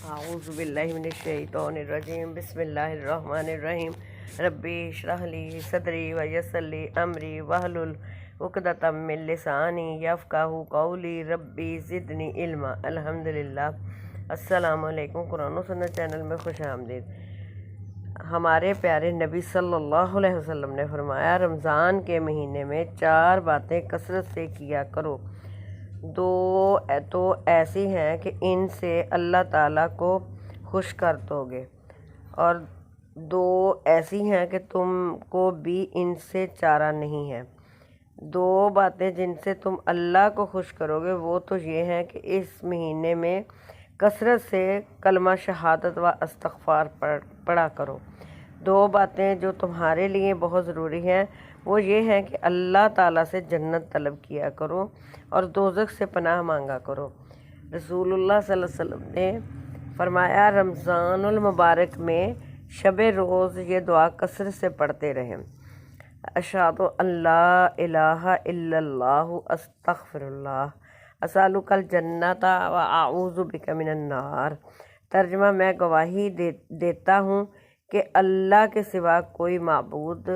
اعوذ باللہ من الشیطان الرجیم بسم اللہ الرحمن الرحیم ربی اشرح لی صدری ویسر لی امری واحلل عقدۃ من لسانی یفقہوا قولی ربی زدنی علما۔ الحمدللہ۔ السلام علیکم۔ قرآن و سنت چینل میں خوش آمدید۔ ہمارے پیارے نبی صلی اللہ علیہ وسلم نے فرمایا، رمضان کے مہینے میں 4 باتیں کثرت سے کیا کرو۔ 2 تو ایسی ہیں کہ ان سے اللہ تعالیٰ کو خوش کر دو گے، اور 2 ایسی ہیں کہ تم کو بھی ان سے چارہ نہیں ہے۔ 2 باتیں جن سے تم اللہ کو خوش کرو گے وہ تو یہ ہیں کہ اس مہینے میں کثرت سے کلمہ شہادت و استغفار پڑھا کرو۔ 2 باتیں جو تمہارے لیے بہت ضروری ہیں وہ یہ ہیں کہ اللہ تعالیٰ سے جنت طلب کیا کرو اور دوزخ سے پناہ مانگا کرو۔ رسول اللہ صلی اللہ علیہ وسلم نے فرمایا، رمضان المبارک میں شب روز یہ دعا کثرت سے پڑھتے رہیں: اشہد ان لا الہ الا اللہ استغفر اللہ اسألک الجنۃ و اعوذ بک من النار۔ ترجمہ: میں گواہی دیتا ہوں کہ اللہ کے سوا کوئی معبود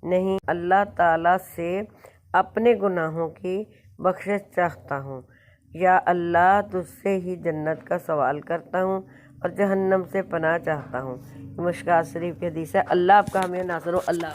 نہیں، اللہ تعالیٰ سے اپنے گناہوں کی بخشش چاہتا ہوں، یا اللہ تجھ سے ہی جنت کا سوال کرتا ہوں اور جہنم سے پناہ چاہتا ہوں۔ یہ مشکوٰۃ شریف کی حدیث ہے۔ اللہ آپ کا حامی و ناصر ہو۔ اللہ